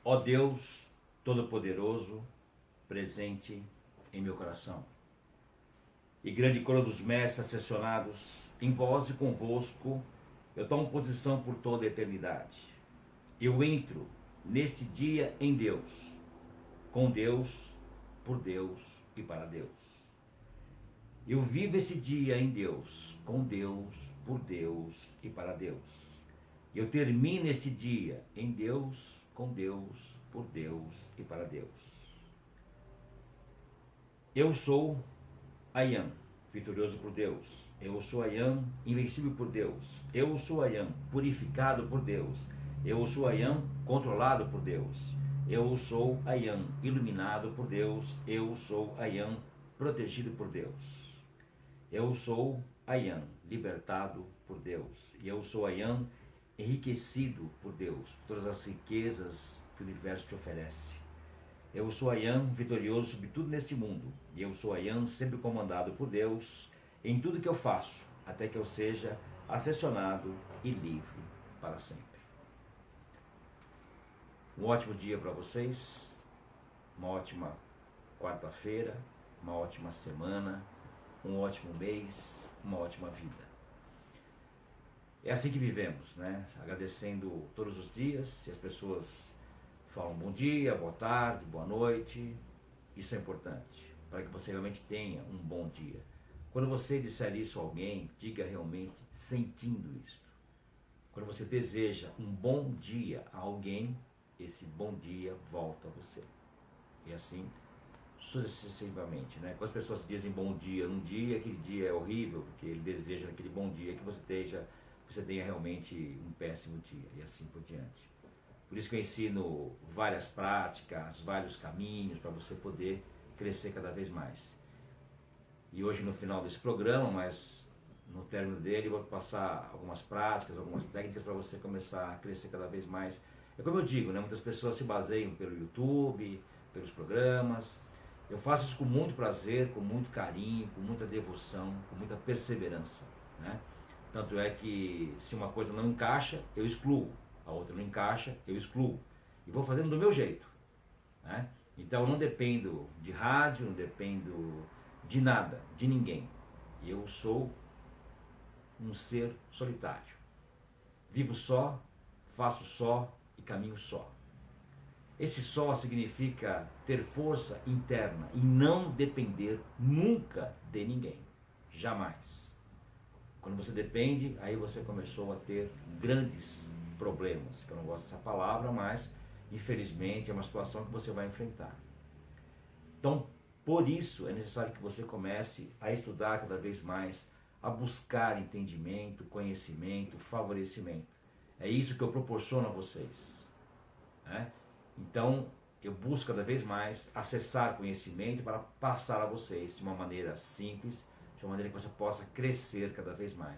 Ó Deus Todo-Poderoso, presente em meu coração, e grande coro dos mestres ascensionados, em vós e convosco, eu tomo posição por toda a eternidade. Eu entro neste dia em Deus, com Deus, por Deus e para Deus. Eu vivo esse dia em Deus, com Deus, por Deus e para Deus. Eu termino esse dia em Deus, com Deus, por Deus e para Deus. Eu sou Ayan, vitorioso por Deus. Eu sou Ayan, invencível por Deus. Eu sou Ayan, purificado por Deus. Eu sou Ayan, controlado por Deus. Eu sou Ayan, iluminado por Deus. Eu sou Ayan, protegido por Deus. Eu sou Ayan, libertado por Deus. E eu sou Ayan, enriquecido por Deus, por todas as riquezas que o universo te oferece. Eu sou Ayan, vitorioso sobre tudo neste mundo. E eu sou Ayan, sempre comandado por Deus em tudo que eu faço, até que eu seja ascensionado e livre para sempre. Um ótimo dia para vocês, uma ótima quarta-feira, uma ótima semana, um ótimo mês, uma ótima vida. É assim que vivemos, né? Agradecendo todos os dias, se as pessoas falam bom dia, boa tarde, boa noite, isso é importante, para que você realmente tenha um bom dia. Quando você disser isso a alguém, diga realmente sentindo isto. Quando você deseja um bom dia a alguém, esse bom dia volta a você. E assim sucessivamente, né? Quando as pessoas dizem bom dia num dia, aquele dia é horrível, porque ele deseja naquele bom dia que você tenha realmente um péssimo dia, e assim por diante. Por isso que eu ensino várias práticas, vários caminhos para você poder crescer cada vez mais. E hoje no final desse programa, mas no término dele, eu vou passar algumas práticas, algumas técnicas para você começar a crescer cada vez mais. É como eu digo, né? Muitas pessoas se baseiam pelo YouTube, pelos programas. Eu faço isso com muito prazer, com muito carinho, com muita devoção, com muita perseverança, né? Tanto é que se uma coisa não encaixa, eu excluo. A outra não encaixa, eu excluo. E vou fazendo do meu jeito, né? Então eu não dependo de rádio, não dependo de nada, de ninguém. Eu sou um ser solitário. Vivo só, faço só e caminho só. Esse só significa ter força interna e não depender nunca de ninguém. Jamais. Quando você depende, aí você começou a ter grandes problemas. Eu não gosto dessa palavra, mas infelizmente é uma situação que você vai enfrentar. Então, por isso é necessário que você comece a estudar cada vez mais, a buscar entendimento, conhecimento, favorecimento. É isso que eu proporciono a vocês, né? Então, eu busco cada vez mais acessar conhecimento para passar a vocês de uma maneira simples, de uma maneira que você possa crescer cada vez mais.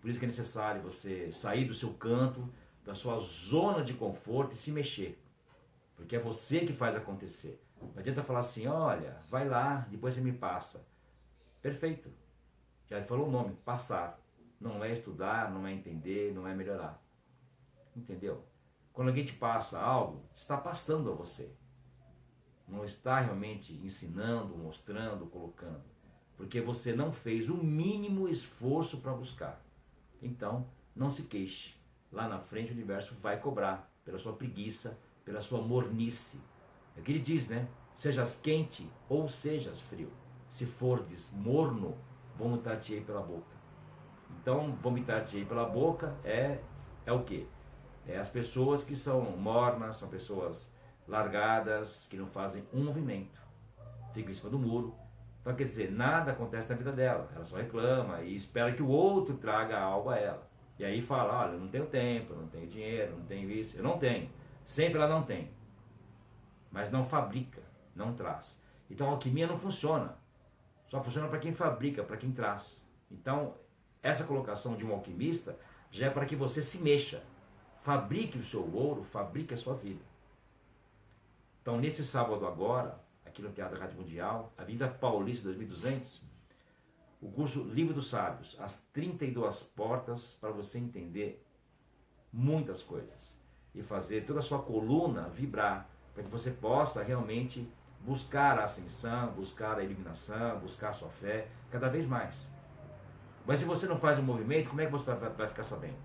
Por isso que é necessário você sair do seu canto, da sua zona de conforto e se mexer. Porque é você que faz acontecer. Não adianta falar assim, olha, vai lá, depois você me passa. Perfeito. Já falou o nome, passar. Não é estudar, não é entender, não é melhorar. Entendeu? Quando alguém te passa algo, está passando a você. Não está realmente ensinando, mostrando, colocando. Porque você não fez o mínimo esforço para buscar. Então, não se queixe. Lá na frente o universo vai cobrar pela sua preguiça, pela sua mornice. É o que ele diz, né? Sejas quente ou sejas frio. Se fordes morno, vomitar-te-ei pela boca. Então, vomitar-te-ei pela boca é o quê? É as pessoas que são mornas, são pessoas largadas, que não fazem um movimento. Ficam em cima do muro. Então, quer dizer, nada acontece na vida dela. Ela só reclama e espera que o outro traga algo a ela. E aí fala, olha, eu não tenho tempo, eu não tenho dinheiro, eu não tenho isso. Eu não tenho. Sempre ela não tem. Mas não fabrica, não traz. Então a alquimia não funciona. Só funciona para quem fabrica, para quem traz. Então, essa colocação de um alquimista já é para que você se mexa. Fabrique o seu ouro, fabrique a sua vida. Então, nesse sábado agora, aqui no Teatro Rádio Mundial, Avenida Paulista 2200, o curso Livro dos Sábios, as 32 portas para você entender muitas coisas. e fazer toda a sua coluna vibrar, para que você possa realmente buscar a ascensão, buscar a iluminação, buscar a sua fé cada vez mais. Mas se você não faz um movimento, como é que você vai ficar sabendo?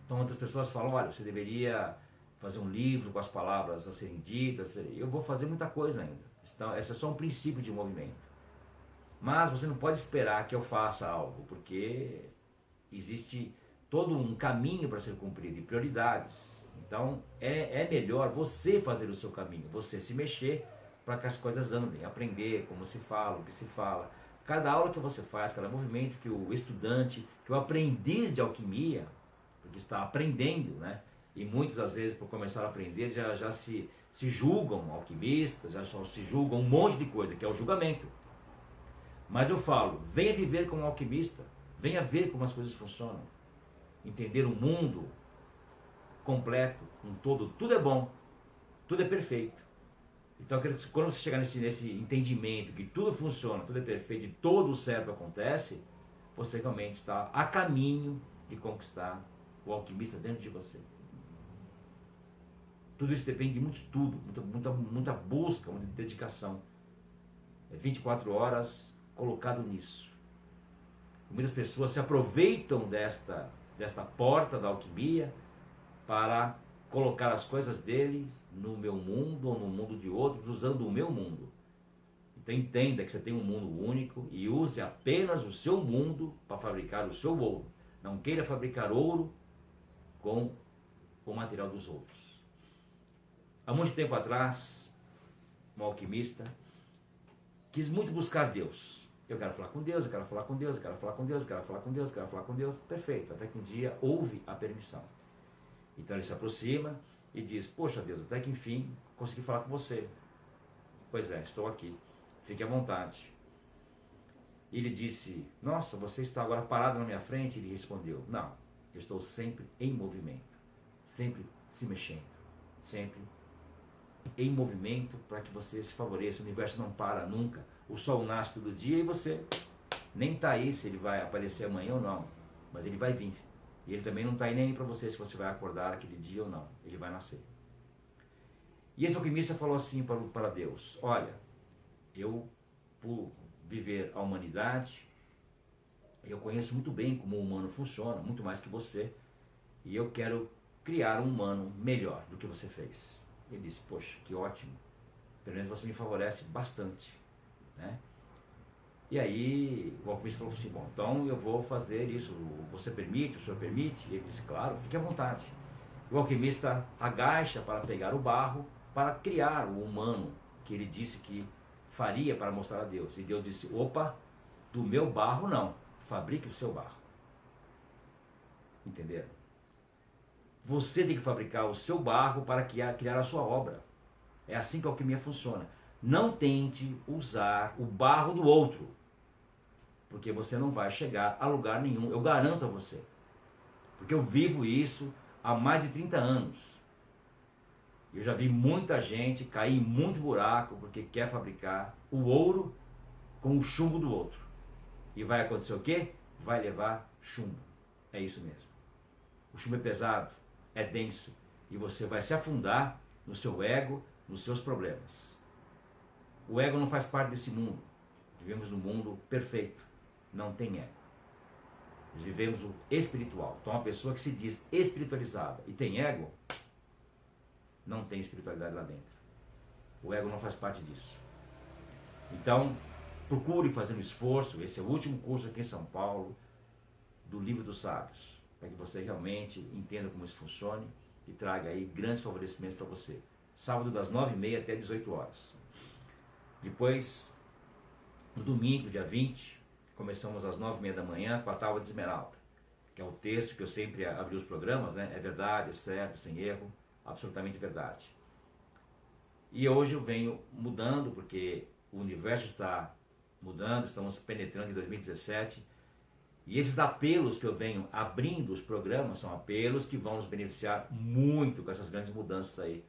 Então outras pessoas falam, olha, você deveria fazer um livro com as palavras a serem ditas. Eu vou fazer muita coisa ainda. Então, esse é só um princípio de movimento. Mas você não pode esperar que eu faça algo, porque existe todo um caminho para ser cumprido e prioridades. Então é melhor você fazer o seu caminho, você se mexer para que as coisas andem, aprender como se fala, o que se fala. Cada aula que você faz, cada movimento que o estudante, que o aprendiz de alquimia, porque está aprendendo, né? E muitas às vezes por começar a aprender já se julgam alquimistas, já se julgam um monte de coisa, que é o julgamento. Mas eu falo, venha viver como um alquimista, venha ver como as coisas funcionam, entender o mundo completo, um todo, tudo é bom, tudo é perfeito. Então quando você chegar nesse entendimento que tudo funciona, tudo é perfeito e todo o certo acontece, você realmente está a caminho de conquistar o alquimista dentro de você. Tudo isso depende de muito estudo, muita busca, muita dedicação. É 24 horas colocado nisso. Muitas pessoas se aproveitam desta porta da alquimia para colocar as coisas deles no meu mundo ou no mundo de outros, usando o meu mundo. Então entenda que você tem um mundo único e use apenas o seu mundo para fabricar o seu ouro. Não queira fabricar ouro com o material dos outros. Há muito tempo atrás, um alquimista quis muito buscar Deus. Eu quero falar com Deus, eu quero falar com Deus, eu quero falar com Deus, eu quero falar com Deus, eu quero falar com Deus. Perfeito, até que um dia houve a permissão. Então ele se aproxima e diz, poxa Deus, até que enfim consegui falar com você. Pois é, estou aqui, fique à vontade. Ele disse, nossa, você está agora parado na minha frente? Ele respondeu, não, eu estou sempre em movimento, sempre se mexendo, sempre em movimento para que você se favoreça. O universo não para nunca, o sol nasce todo dia e você nem está aí se ele vai aparecer amanhã ou não, mas ele vai vir. E ele também não está aí nem para você se você vai acordar aquele dia ou não, ele vai nascer. E esse alquimista falou assim para Deus, olha, eu por viver a humanidade, eu conheço muito bem como o humano funciona, muito mais que você, e eu quero criar um humano melhor do que você fez. Ele disse, poxa, que ótimo, pelo menos você me favorece bastante, né? E aí o alquimista falou assim, bom, então eu vou fazer isso, você permite, o senhor permite? E ele disse, claro, fique à vontade. O alquimista agacha para pegar o barro, para criar o humano que ele disse que faria para mostrar a Deus. E Deus disse, opa, do meu barro não, fabrique o seu barro. Entenderam? Você tem que fabricar o seu barro para criar a sua obra. É assim que a alquimia funciona. Não tente usar o barro do outro, porque você não vai chegar a lugar nenhum, eu garanto a você. Porque eu vivo isso há mais de 30 anos. Eu já vi muita gente cair em muito buraco porque quer fabricar o ouro com o chumbo do outro. E vai acontecer o quê? Vai levar chumbo. É isso mesmo. O chumbo é pesado, é denso, e você vai se afundar no seu ego, nos seus problemas. O ego não faz parte desse mundo. Vivemos num mundo perfeito. Não tem ego. Nós vivemos o espiritual. Então, uma pessoa que se diz espiritualizada e tem ego, não tem espiritualidade lá dentro. O ego não faz parte disso. Então, procure fazer um esforço. Esse é o último curso aqui em São Paulo, do Livro dos Sábios, para que você realmente entenda como isso funciona e traga aí grandes favorecimentos para você. Sábado das 9h30 até 18 horas. Depois, no domingo, dia 20, começamos às 9h30 da manhã com a Tábua de Esmeralda, que é o texto que eu sempre abri os programas, né? É verdade, é certo, sem erro, absolutamente verdade. E hoje eu venho mudando, porque o universo está mudando, estamos penetrando em 2017, e esses apelos que eu venho abrindo os programas são apelos que vão nos beneficiar muito com essas grandes mudanças aí,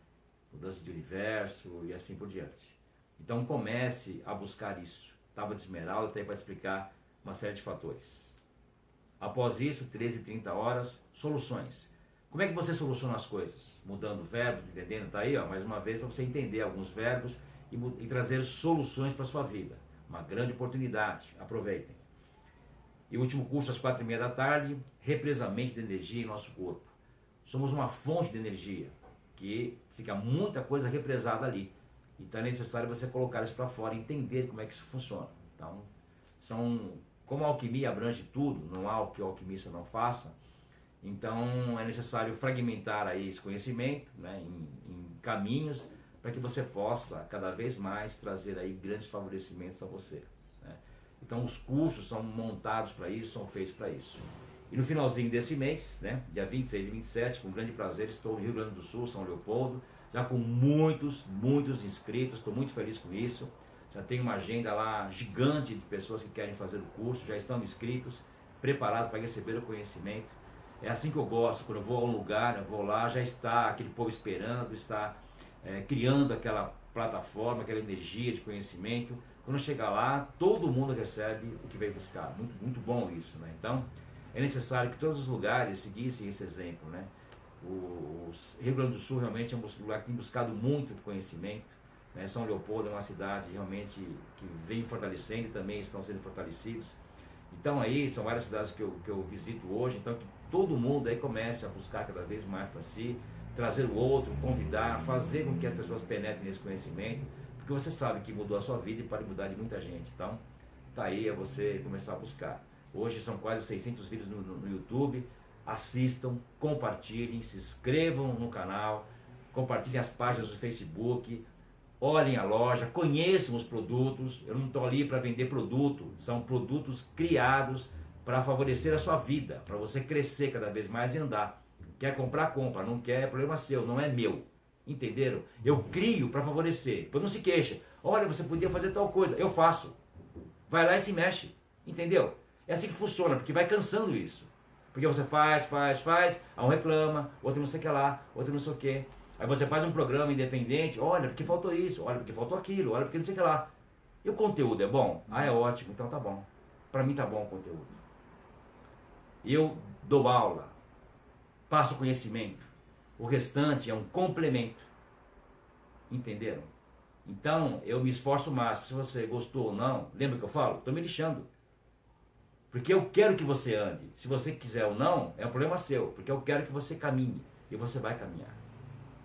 mudanças de universo e assim por diante. Então comece a buscar isso. Tábua de Esmeralda está aí para explicar uma série de fatores. Após isso, 13h30 horas, soluções. Como é que você soluciona as coisas? Mudando verbos, entendendo? Tá aí, ó, mais uma vez, para você entender alguns verbos e trazer soluções para a sua vida. Uma grande oportunidade, aproveitem. E o último curso às 4h30 da tarde, represamento de energia em nosso corpo. Somos uma fonte de energia, que fica muita coisa represada ali. Então é necessário você colocar isso para fora e entender como é que isso funciona. Então, como a alquimia abrange tudo, não há o que o alquimista não faça, então é necessário fragmentar aí esse conhecimento, né, em caminhos para que você possa cada vez mais trazer aí grandes favorecimentos a você. Né? Então os cursos são montados para isso, são feitos para isso. E no finalzinho desse mês, né, dia 26 e 27, com grande prazer, estou no Rio Grande do Sul, São Leopoldo, já com muitos inscritos, estou muito feliz com isso. Já tenho uma agenda lá gigante de pessoas que querem fazer o curso, já estão inscritos, preparados para receber o conhecimento. É assim que eu gosto, quando eu vou a um lugar, eu vou lá, já está aquele povo esperando, está criando aquela plataforma, aquela energia de conhecimento. Quando chegar lá, todo mundo recebe o que veio buscar. Muito, muito bom isso, né? Então, é necessário que todos os lugares seguissem esse exemplo, né? O Rio Grande do Sul realmente é um lugar que tem buscado muito conhecimento, né? São Leopoldo é uma cidade realmente que vem fortalecendo e também estão sendo fortalecidos. Então aí são várias cidades que eu visito hoje, então que todo mundo aí comece a buscar cada vez mais para si, trazer o outro, convidar, fazer com que as pessoas penetrem nesse conhecimento, porque você sabe que mudou a sua vida e pode mudar de muita gente. Então, tá aí, é você começar a buscar. Hoje são quase 600 vídeos no YouTube, assistam, compartilhem, se inscrevam no canal, compartilhem as páginas do Facebook, olhem a loja, conheçam os produtos. Eu não estou ali para vender produto, são produtos criados para favorecer a sua vida, para você crescer cada vez mais e andar. Quer comprar, compra, não quer, é problema seu, não é meu. Entenderam? Eu crio para favorecer, depois não se queixa. Olha, você podia fazer tal coisa, eu faço. Vai lá e se mexe, entendeu? É assim que funciona, porque vai cansando isso. Porque você faz, um reclama, outro não sei o que lá, outro não sei o que. Aí você faz um programa independente, olha, porque faltou isso, olha, porque faltou aquilo, olha, porque não sei o que lá. E o conteúdo é bom? Ah, é ótimo, então tá bom. Para mim tá bom o conteúdo. Eu dou aula, passo conhecimento. O restante é um complemento. Entenderam? Então, eu me esforço mais. Se você gostou ou não, lembra que eu falo? Estou me lixando. Porque eu quero que você ande. Se você quiser ou não, é um problema seu. Porque eu quero que você caminhe. E você vai caminhar.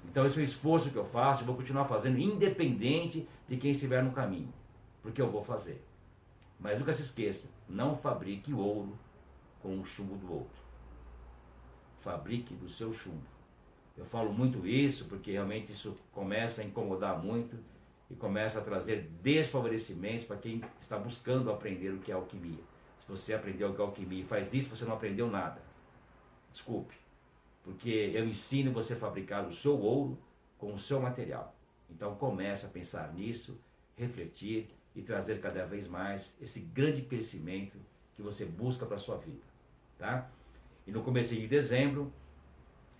Então, esse é o esforço que eu faço. Eu vou continuar fazendo, independente de quem estiver no caminho. Porque eu vou fazer. Mas nunca se esqueça. Não fabrique ouro com o chumbo do outro. Fabrique do seu chumbo. Eu falo muito isso porque realmente isso começa a incomodar muito e começa a trazer desfavorecimentos para quem está buscando aprender o que é alquimia. Se você aprendeu o que é alquimia e faz isso, você não aprendeu nada. Desculpe, porque eu ensino você a fabricar o seu ouro com o seu material. Então comece a pensar nisso, refletir e trazer cada vez mais esse grande crescimento que você busca para a sua vida. Tá? E no começo de dezembro,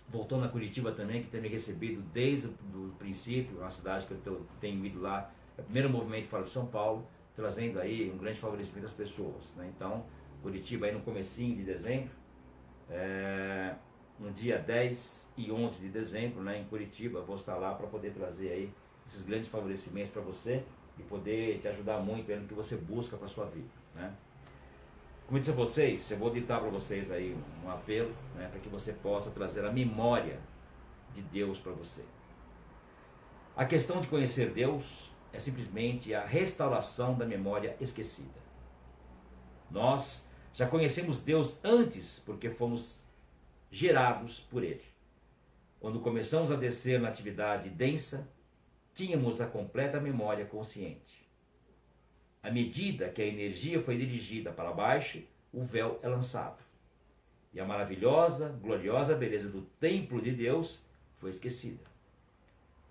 voltando a Curitiba também, que tem me recebido desde o princípio, uma cidade que eu tenho ido lá, é o primeiro movimento fora de São Paulo, trazendo aí um grande favorecimento às pessoas. Né? Então, Curitiba aí no comecinho de dezembro, no dia 10 e 11 de dezembro, né, em Curitiba, vou estar lá para poder trazer aí esses grandes favorecimentos para você e poder te ajudar muito no que você busca para a sua vida. Né? Como eu disse a vocês, eu vou ditar para vocês aí um apelo, né, para que você possa trazer a memória de Deus para você. A questão de conhecer Deus é simplesmente a restauração da memória esquecida. Nós já conhecemos Deus antes porque fomos gerados por Ele. Quando começamos a descer na atividade densa, tínhamos a completa memória consciente. À medida que a energia foi dirigida para baixo, o véu é lançado. E a maravilhosa, gloriosa beleza do templo de Deus foi esquecida.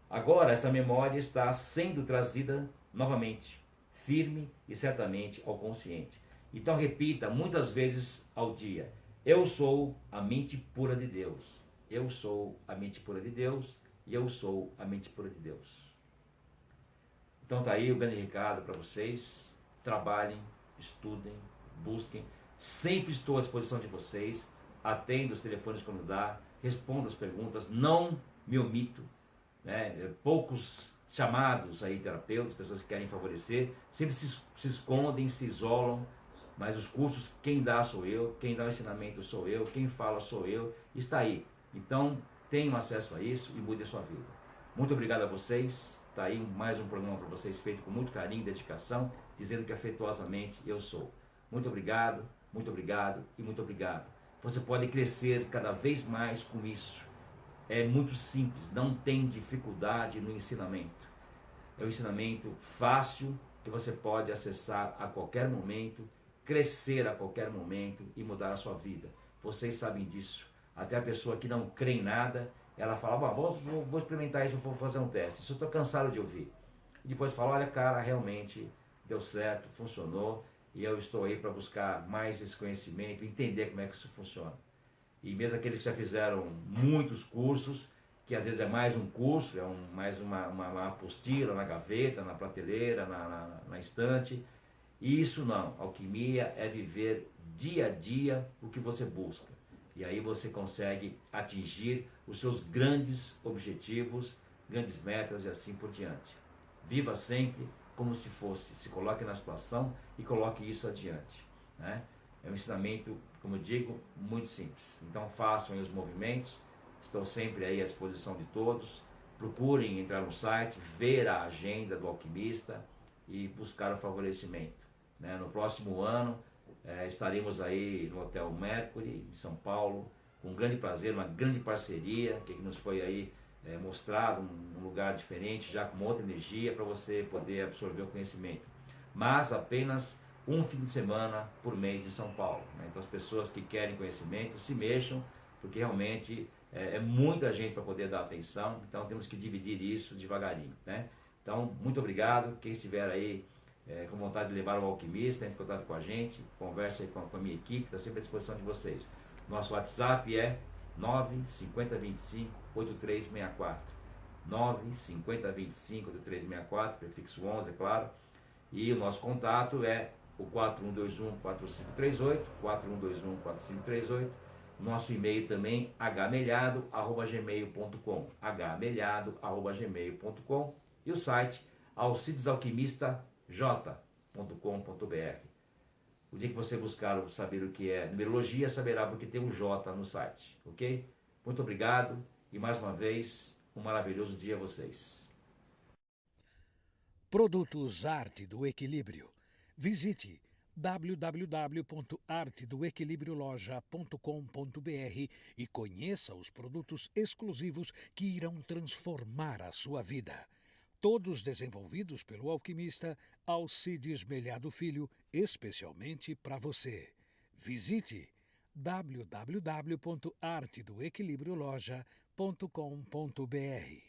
Agora esta memória está sendo trazida novamente, firme e certamente ao consciente. Então repita muitas vezes ao dia: eu sou a mente pura de Deus. Eu sou a mente pura de Deus e eu sou a mente pura de Deus. Então tá aí o grande recado para vocês. Trabalhem, estudem, busquem. Sempre estou à disposição de vocês. Atendo os telefones quando dá. respondo as perguntas, não me omito, né? Poucos chamados aí terapeutas, pessoas que querem favorecer, sempre se escondem, se isolam, mas os cursos, quem dá sou eu, quem dá o ensinamento sou eu, quem fala sou eu, está aí. Então, tenham acesso a isso e mude a sua vida. Muito obrigado a vocês, está aí mais um programa para vocês, feito com muito carinho e dedicação, dizendo que afetuosamente eu sou. Muito obrigado e muito obrigado. Você pode crescer cada vez mais com isso. É muito simples, não tem dificuldade no ensinamento. É um ensinamento fácil que você pode acessar a qualquer momento, crescer a qualquer momento e mudar a sua vida. Vocês sabem disso. Até a pessoa que não crê em nada, ela fala, vou experimentar isso, vou fazer um teste. Isso eu estou cansado de ouvir. E depois fala, olha cara, realmente deu certo, funcionou, e eu estou aí para buscar mais esse conhecimento, entender como é que isso funciona. E mesmo aqueles que já fizeram muitos cursos, que às vezes é mais um curso, mais uma apostila na gaveta, na prateleira, na estante. E isso não, alquimia é viver dia a dia o que você busca. E aí você consegue atingir os seus grandes objetivos, grandes metas e assim por diante. Viva sempre como se fosse, se coloque na situação e coloque isso adiante, né? É um ensinamento, como eu digo, muito simples. Então façam aí os movimentos, estou sempre aí à disposição de todos. Procurem entrar no site, ver a agenda do alquimista e buscar o favorecimento, né? No próximo ano estaremos aí no Hotel Mercury, em São Paulo, com um grande prazer, uma grande parceria, que nos foi aí mostrado um lugar diferente, já com uma outra energia, para você poder absorver o conhecimento. Mas apenas um fim de semana por mês em São Paulo, né? Então as pessoas que querem conhecimento se mexam, porque realmente é muita gente para poder dar atenção, então temos que dividir isso devagarinho, né? Então, muito obrigado. Quem estiver aí com vontade de levar o alquimista, entre em contato com a gente, converse aí com a minha equipe, está sempre à disposição de vocês. Nosso WhatsApp é 95025 8364. 95025 8364, prefixo 11, é claro. E o nosso contato é o 4121-4538, 4121-4538. Nosso e-mail também, hmelhado@gmail.com, hmelhado@gmail.com, e o site alcidesalquimista.com.br. O dia que você buscar saber o que é numerologia, saberá porque tem um J no site, ok? Muito obrigado e mais uma vez, um maravilhoso dia a vocês. Produtos Arte do Equilíbrio. Visite www.artedoequilibrioloja.com.br e conheça os produtos exclusivos que irão transformar a sua vida. Todos desenvolvidos pelo alquimista Alcides Melhado Filho, especialmente para você. Visite www.artedoequilibrioloja.com.br.